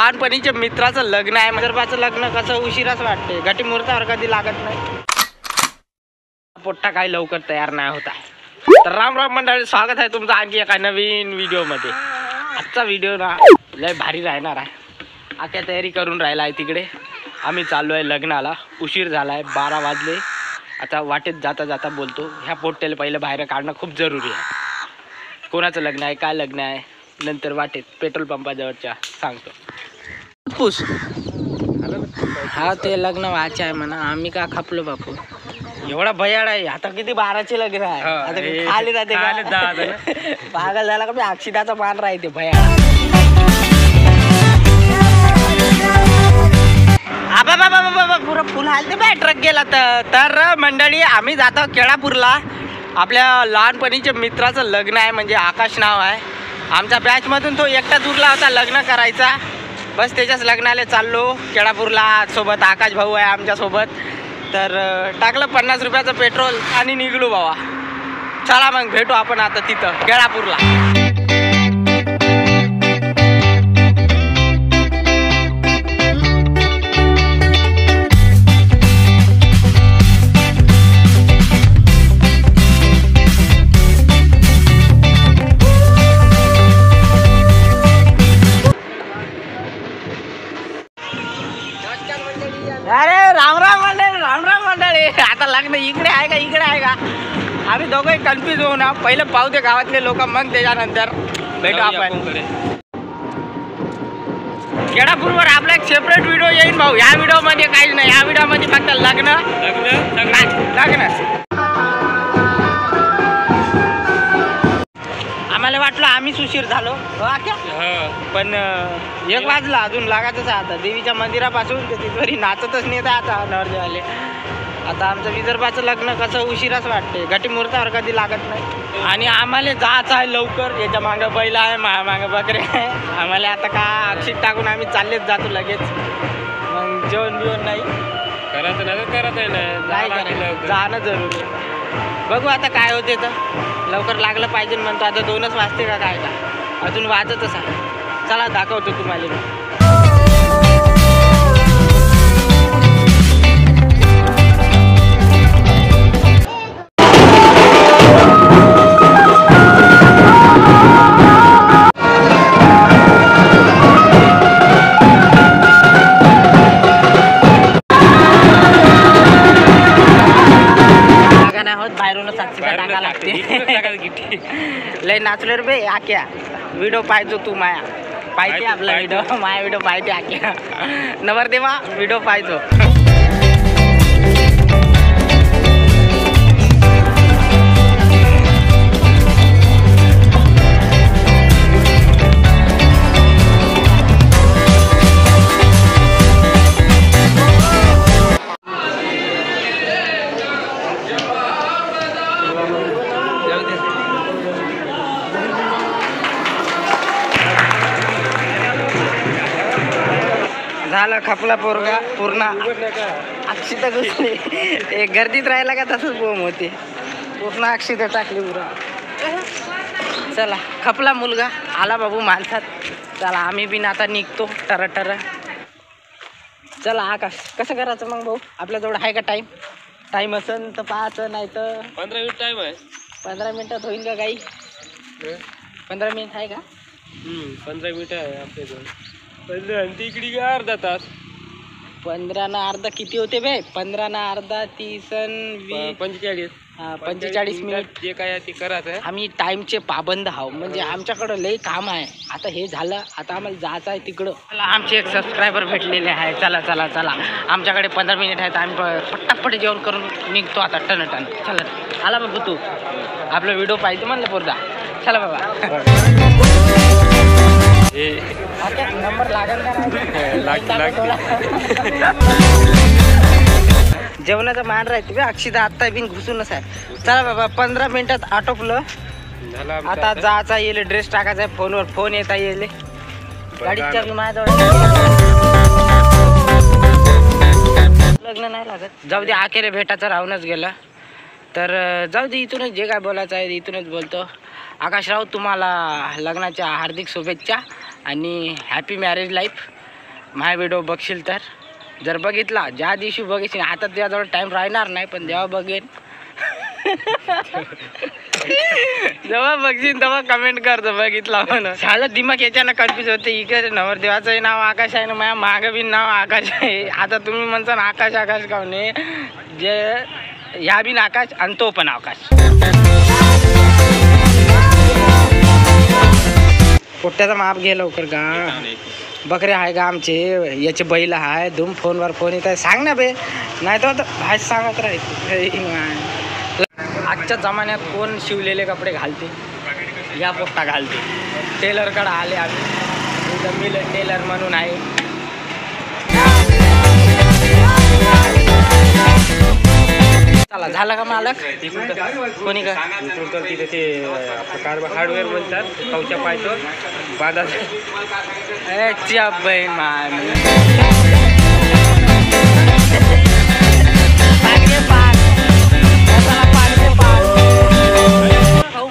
लहानपणीच्या मित्राचं लग्न आहे. मित्राचं लग्न कसं उशिराच वाटते, घटी मुहूर्तावर कधी लागत नाही. पोट्टा काही लवकर तयार नाही होता. तर राम राम मंडळी, स्वागत आहे तुमचं आणखी एका नवीन व्हिडिओमध्ये. आजचा व्हिडिओ ना लय भारी राहणार आहे. आख्या तयारी करून राहिला आहे तिकडे. आम्ही चाललो आहे लग्नाला. उशीर झाला आहे, 12 वाजले. आता वाटेत जाता जाता बोलतो, ह्या पोट्ट्याला पहिलं बाहेर काढणं खूप जरुरी आहे. कोणाचं लग्न आहे, काय लग्न आहे, नंतर वाटेत पेट्रोल पंपाजवळच्या सांगतो. पुस हा ते लग्न व्हायचे आहे म्हणा. आम्ही का खपलो बापू, एवढा भयाड आहे. आता किती 12चे लग्न आहे. आता खाली जाते पागल झाला का मी. अक्षिताचा मान राहते भयाड. आबा बाबा बाबा पुरं फुल हालते बाय. ट्रक गेला तर मंडळी आम्ही जातो केळापूरला. आपल्या लहानपणीच्या मित्राचं लग्न आहे, म्हणजे आकाश नाव आहे. आमच्या बॅचमधून तो एकटाच उरला होता लग्न करायचा. बस त्याच्याच लग्नाला चाललो केळापूरला. सोबत आकाश भाऊ आहे आमच्यासोबत. तर टाकलं 50 रुपयाचं पेट्रोल आणि निघलो बाबा. चला मग भेटू आपण आता तिथं केळापूरला. अरे राम राम मंडळी, राम राम मंडळी. आता लग्न इकडे आहे का इकडे आहे का, आम्ही दोघंही कन्फ्यूज होऊ ना. पहिले पाहू दे गावातले लोक, मग त्याच्यानंतर भेटू आपण. केळापूरवर आपला एक सेपरेट व्हिडिओ येईल भाऊ. या व्हिडिओ मध्ये काहीच नाही. या व्हिडिओ मध्ये फक्त लग्न लग्न. आम्हाला वाटलं आम्हीच उशीर झालो पण 1 वाजला. अजून लागायचंच आहे. आता देवीच्या मंदिरापासून ते तिथवरी नाचतच नेत आहे आता नवरदेवाले. आता आमचं विदर्भाचं लग्न कसं उशिराच वाटते, घटी मुहूर्तावर कधी लागत नाही. आणि आम्हाला जायचं आहे लवकर. याच्या मागं बैल आहे, मागं बकरे आहे. आम्हाला आता का अक्षित टाकून आम्ही चाललेच जातो लगेच. मग जेवण बिवण नाही करायचं नाही, जाणं जरूर. बघू आता काय होते. तर लवकर लागलं पाहिजे म्हणतो. आता 2च वाजते का काय का, अजून वाजतच आहे. चला दाखवतो तुम्हाला. बाहेरूनच साक्षीला टाका लागते. लय नाचले रे बे आक्या. व्हिडिओ पाहिजो तू माया, पाहिजे आपला व्हिडिओ. माया व्हिडिओ पाहिजे आक्या. नवरदेवा व्हिडिओ पाहिजो. झालं खपला पोरगा पूर्ण. अक्षिता घुसली. एक गर्दीत राहिला का तसंच बोम होते. पूर्ण अक्षिता टाकली पुरा. चला खपला मुलगा आला बाबू माणसात. चला आम्ही बी आता निघतो टर टर. चला आकाश कसं करायचं मग भाऊ, आपल्याजवळ आहे का टाईम? टाईम असेल तर पाहायचं, नाही तर 15 मिनिट टाईम आहे. 15 मिनिटात होईल का काही? 15 मिनिट आहे का? 15 मिनिट आहे आपल्याजवळ. 15 इकडे का अर्धा तास. 15 ना अर्धा किती होते बे? 15 ना अर्धा 30 45. 45 मिनिट जे काय ते करायचं आहे. आम्ही टाइमचे पाबंद आहोत, म्हणजे आमच्याकडं लई काम आहे. आता हे झालं, आता आम्हाला जायचं आहे तिकडं. चला आमचे एक सबस्क्रायबर भेटलेले आहे. चला चला चला, आमच्याकडे 15 मिनिट आहेत. आम्ही पट्टापट जेवण करून निघतो आता टन टन. चला आला बाबू, तू आपला व्हिडिओ पाहिजे म्हणलं पोरगा. चला बाबा. नंबर लागेल जेवणाचा मान राहते बे. अक्षिता आत्ता बिन घुसूनच आहे. चला बाबा 15 मिनिटात आटोपलं. आता जायचा येईल, ड्रेस टाकायचा आहे. फोनवर फोन येता येईल. गाडीच्या माझ्याजवळ लग्न नाही लागत. जाऊ दे, आखेरे भेटाचं राहूनच गेलं. तर जाऊ दे, इथूनच जे काय बोलायचं आहे इथूनच बोलतो. आकाशराव तुम्हाला लग्नाच्या हार्दिक शुभेच्छा आणि हॅपी मॅरेज लाईफ. माझा व्हिडिओ बघशील तर, जर बघितला ज्या दिवशी बघशील, आता तुझ्याजवळ टाइम राहणार नाही, पण जेव्हा बघेन जेव्हा बघशील तेव्हा कमेंट करतो बघितला म्हणून. झालं दिमाग याच्यानं कन्फ्युज होते. इकडे नवरदेवाचंही नाव आकाश आहे ना, माझ्या मागं बी नाव आकाश आहे. आता तुम्ही म्हणता ना आकाश आकाश काऊने, जे ह्या बी आकाश आणि तो पण आकाश. पोट्याचा माप घे लवकर का. बकरे आहे का आमचे, याचे बैल आहे. धूम फोनवर फोन येत आहे, सांग ना बे, नाही तर भाई सांगत राहायचं. आजच्या जमान्यात कोण शिवलेले कपडे घालते, या पोट्टा घालते. टेलरकडे आले आम्ही, इथं मिल टेलर म्हणून आहे. चला झालं का मालक. कोणी का तिथे ते हार्डवेअर म्हणतात, कवच्या पायतो बाजार. बहीण मान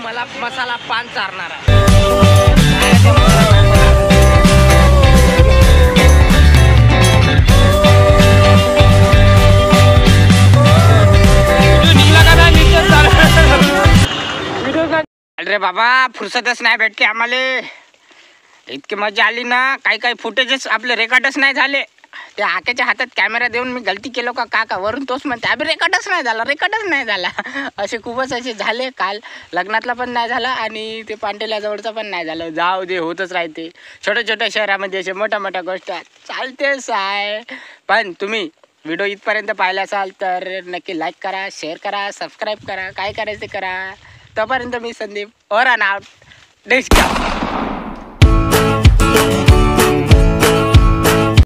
मला मसाला पान चारणार आहे. अरे बाबा फुरसतच नाही भेटते आम्हाला. इतकी मजा आली ना, काही काही फुटेजेस आपले रेकॉर्डच नाही झाले. त्या आक्याच्या हातात कॅमेरा देऊन मी गलती केलो का काका, वरून तोच म्हणते अभि रेकॉर्डच नाही झाला. असे खूपच असे झाले. काल लग्नातला पण नाही झाला आणि ते पांटेल्या जवळचा पण नाही झालं. जाऊ दे, होतच राहते. छोट्या छोट्या शहरामध्ये असे मोठ्या गोष्टी चालतेच आहे. पण तुम्ही व्हिडिओ इथपर्यंत पाहिला असाल तर नक्की लाईक करा, शेअर करा, सबस्क्राईब करा, काय करायचं करा. तोपर्यंत मी संदीप और अन आउट.